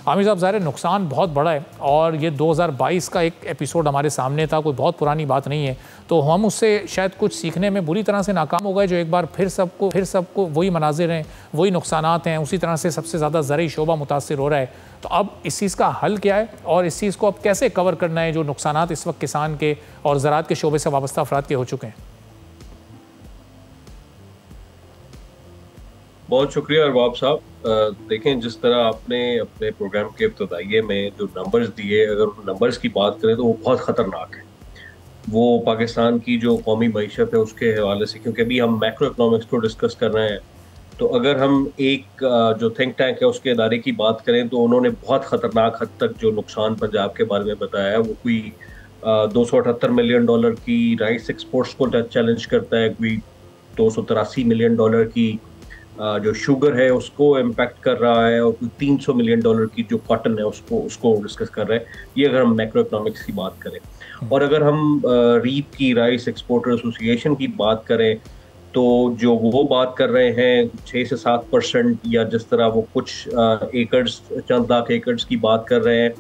आमिर साहब, ज़ाहिर नुकसान बहुत बड़ा है और ये 2022 का एक एपिसोड हमारे सामने था, कोई बहुत पुरानी बात नहीं है, तो हम उससे शायद कुछ सीखने में बुरी तरह से नाकाम हो गए, जो एक बार फिर सबको वही मनाजिर हैं, वही नुकसानात हैं, उसी तरह से सबसे ज़्यादा ज़रूरी शोबा मुतासिर हो रहा है। तो अब इस चीज़ का हल क्या है और इस चीज़ को अब कैसे कवर करना है जो नुकसानात इस वक्त किसान के और ज़राअत के शोबे से वाबस्ता अफराद के हो चुके हैं? बहुत शुक्रिया अरबाब साहब। देखें, जिस तरह आपने अपने प्रोग्राम के इब्तदाइये में जो नंबर्स दिए, अगर उन नंबर्स की बात करें तो वो बहुत ख़तरनाक है। वो पाकिस्तान की जो कौमी मईशत है उसके हवाले से, क्योंकि अभी हम मैक्रो इकोनॉमिक्स को डिस्कस कर रहे हैं, तो अगर हम एक जो थिंक टैंक है उसके इदारे की बात करें तो उन्होंने बहुत ख़तरनाक हद तक जो नुकसान पंजाब के बारे में बताया है वो कोई $278 मिलियन की राइस एक्सपोर्ट्स को चैलेंज करता है, कोई $283 मिलियन की जो शुगर है उसको इम्पैक्ट कर रहा है, और कोई $300 मिलियन की जो कॉटन है उसको उसको डिस्कस कर रहे हैं। ये अगर हम मैक्रो इकोनॉमिक्स की बात करें, और अगर हम रीप की राइस एक्सपोर्टर एसोसिएशन की बात करें तो जो वो बात कर रहे हैं 6 से 7%, या जिस तरह वो कुछ एकड़्स, चंद लाख एकड़्स की बात कर रहे हैं,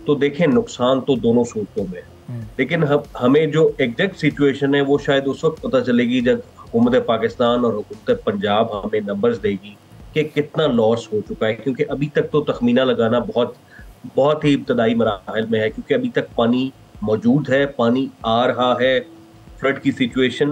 तो देखें नुकसान तो दोनों सूरतों में है। लेकिन हमें जो एग्जैक्ट सिचुएशन है वो शायद उस वक्त पता चलेगी जब हुकूमत पाकिस्तान और हुकूमत पंजाब हमें नंबर्स देगी कि कितना लॉस हो चुका है, क्योंकि अभी तक तो तखमीना लगाना बहुत बहुत ही इब्तदाई मराहल में है, क्योंकि अभी तक पानी मौजूद है, पानी आ रहा है, फ्लड की सिचुएशन,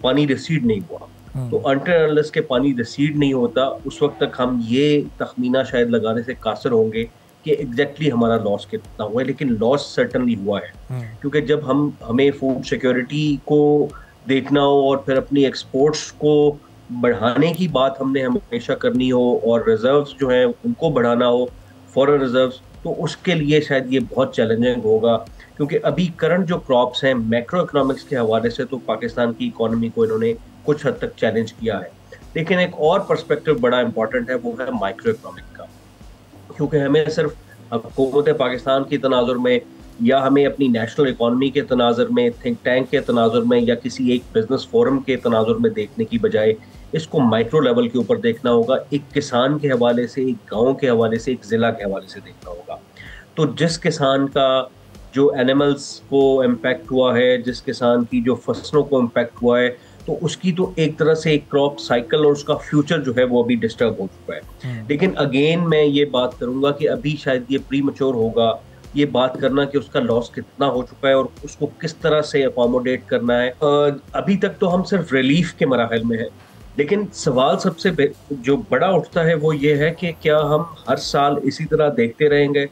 पानी रिसीड नहीं हुआ। तो अनटिल के पानी रिसीड नहीं होता उस वक्त तक हम ये तखमीना शायद लगाने से कासिर होंगे कि एग्जैक्टली हमारा लॉस कितना हुआ है। लेकिन लॉस सर्टनली हुआ है, क्योंकि जब हमें फूड सिक्योरिटी को देखना हो और फिर अपनी एक्सपोर्ट्स को बढ़ाने की बात हमने हमेशा करनी हो, और रिजर्व्स जो हैं उनको बढ़ाना हो, फॉरेन रिजर्व्स, तो उसके लिए शायद ये बहुत चैलेंजिंग होगा। क्योंकि अभी करंट जो क्रॉप्स हैं मैक्रो इकोनॉमिक्स के हवाले से तो पाकिस्तान की इकोनॉमी को इन्होंने कुछ हद तक चैलेंज किया है, लेकिन एक और पर्सपेक्टिव बड़ा इंपॉर्टेंट है, वो है माइक्रो इकोनॉमिक का। क्योंकि हमें सिर्फ हुकूमत पाकिस्तान की तनाजुर में, या हमें अपनी नेशनल इकॉनमी के तनाजुर में, थिंक टैंक के तनाजुर में, या किसी एक बिजनेस फोरम के तनाजुर में देखने की बजाय इसको माइक्रो लेवल के ऊपर देखना होगा, एक किसान के हवाले से, एक गांव के हवाले से, एक ज़िला के हवाले से देखना होगा। तो जिस किसान का जो एनिमल्स को इम्पैक्ट हुआ है, जिस किसान की जो फसलों को इम्पैक्ट हुआ है, तो उसकी तो एक तरह से एक क्रॉप साइकिल और उसका फ्यूचर जो है वो अभी डिस्टर्ब हो चुका है। लेकिन अगेन मैं ये बात करूंगा कि अभी शायद ये प्री मैच्योर होगा ये बात करना कि उसका लॉस कितना हो चुका है और उसको किस तरह से अकोमोडेट करना है। अभी तक तो हम सिर्फ रिलीफ के मराहल में हैं, लेकिन सवाल सबसे जो बड़ा उठता है वो ये है कि क्या हम हर साल इसी तरह देखते रहेंगे,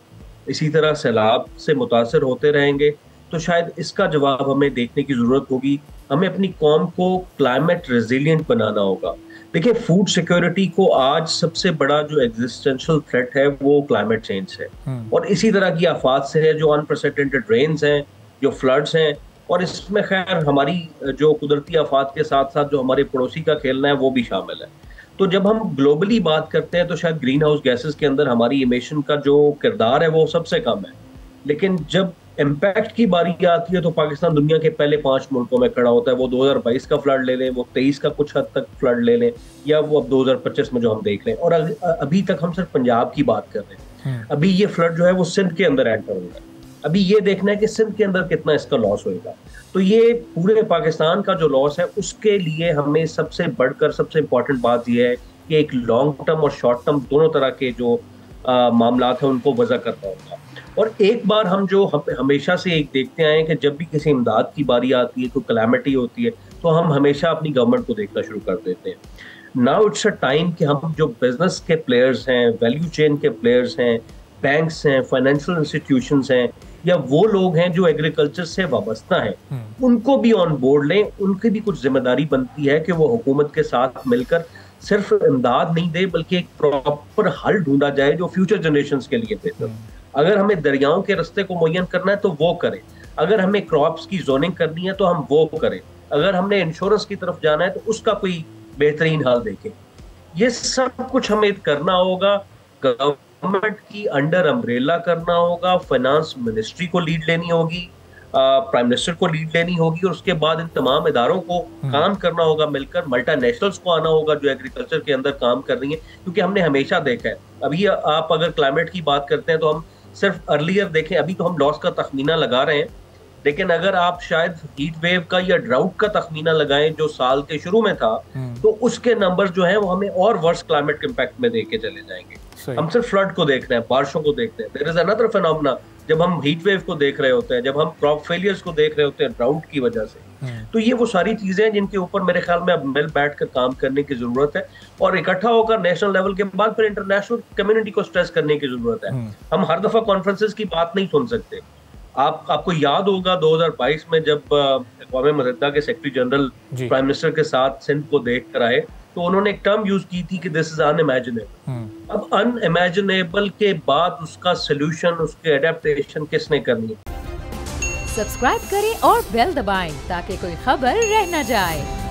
इसी तरह सैलाब से मुतासर होते रहेंगे? तो शायद इसका जवाब हमें देखने की जरूरत होगी। हमें अपनी कौम को क्लाइमेट रेजिलिएंट बनाना होगा। देखिए, फूड सिक्योरिटी को आज सबसे बड़ा जो एग्जिस्टेंशियल थ्रेट है वो क्लाइमेट चेंज है, और इसी तरह की आफात से है जो अनप्रेसिडेंटेड रेन्स हैं, जो फ्लड्स हैं, और इसमें खैर हमारी जो कुदरती आफात के साथ साथ जो हमारे पड़ोसी का खेलना है वो भी शामिल है। तो जब हम ग्लोबली बात करते हैं तो शायद ग्रीन हाउस गैसेस के अंदर हमारी इमिशन का जो किरदार है वो सबसे कम है, लेकिन जब इम्पैक्ट की बारी आती है तो पाकिस्तान दुनिया के पहले 5 मुल्कों में खड़ा होता है। वो 2022 का फ्लड ले लें, वो 23 का कुछ हद तक फ्लड ले लें, या वो अब 2025 में जो हम देख लें, और अभी तक हम सिर्फ पंजाब की बात कर रहे हैं। अभी ये फ्लड जो है वो सिंध के अंदर एंटर होगा। अभी ये देखना है कि सिंध के अंदर कितना इसका लॉस होगा। तो ये पूरे पाकिस्तान का जो लॉस है उसके लिए हमें सबसे बढ़कर सबसे इंपॉर्टेंट बात यह है कि एक लॉन्ग टर्म और शॉर्ट टर्म दोनों तरह के जो मामलात हैं उनको वजह करना होगा। और एक बार हम जो हमेशा से एक देखते आए हैं कि जब भी किसी इमदाद की बारी आती है, कोई कैलामिटी होती है, तो हम हमेशा अपनी गवर्नमेंट को देखना शुरू कर देते हैं। नाउ इट्स अ टाइम कि हम जो बिजनेस के प्लेयर्स हैं, वैल्यू चेन के प्लेयर्स हैं, बैंक्स हैं, फाइनेंशियल इंस्टीट्यूशंस हैं, या वो लोग हैं जो एग्रीकल्चर से वाबस्ता हैं, उनको भी ऑन बोर्ड लें। उनकी भी कुछ जिम्मेदारी बनती है कि वो हुकूमत के साथ मिलकर सिर्फ इमदाद नहीं दे, बल्कि एक प्रॉपर हल ढूंढा जाए जो फ्यूचर जनरेशंस के लिए बेहतर। अगर हमें दरियाओं के रास्ते को मुय्यन करना है तो वो करें, अगर हमें क्रॉप्स की जोनिंग करनी है तो हम वो करें, अगर हमने इंश्योरेंस की तरफ जाना है तो उसका कोई बेहतरीन हल देखें। ये सब कुछ हमें करना होगा, गवर्नमेंट की अंडर अम्ब्रेला करना होगा, फाइनेंस मिनिस्ट्री को लीड लेनी होगी, प्राइम मिनिस्टर को लीड लेनी होगी और उसके बाद इन तमाम इदारों को काम करना होगा मिलकर, मल्टीनेशनल्स को आना होगा जो एग्रीकल्चर के अंदर काम कर रही है, क्योंकि हमने हमेशा देखा है। अभी आप अगर क्लाइमेट की बात करते हैं तो हम सिर्फ अर्लियर देखें, अभी तो हम लॉस का तखमीना लगा रहे हैं, लेकिन अगर आप शायद हीट वेव का या ड्राउट का तखमीना लगाएं जो साल के शुरू में था, तो उसके नंबर्स जो हैं वो हमें और वर्स क्लाइमेट इम्पैक्ट में देके चले जाएंगे। हम सिर्फ फ्लड को देख रहे हैं, बारिशों को देख रहे हैं। देयर इज अनदर फिनोमेना, जब हम हीट वेव को देख रहे होते हैं, जब हम क्रॉप फेलियर्स को देख रहे होते हैं ड्राउट की वजह से, तो ये वो सारी चीजें हैं जिनके ऊपर मेरे ख्याल में अब मिल बैठ कर काम करने की जरूरत है और इकट्ठा होकर नेशनल लेवल के बाद फिर इंटरनेशनल कम्युनिटी को स्ट्रेस करने की जरूरत है। हम हर दफा कॉन्फ्रेंसेस की बात नहीं सुन सकते। आपको याद होगा 2022 में जब अक़वाम मुत्तहिदा के सेक्रेटरी जनरल प्राइम मिनिस्टर के साथ सिंध को देख कर आए, तो उन्होंने एक टर्म यूज की थी कि दिस इज अनइमेजिनेबल। अब अनइमेजिनेबल के बाद उसका सोल्यूशन, उसके एडेप्टेशन किसने करनी है? सब्सक्राइब करें और बेल दबाएं ताकि कोई खबर रह न जाए।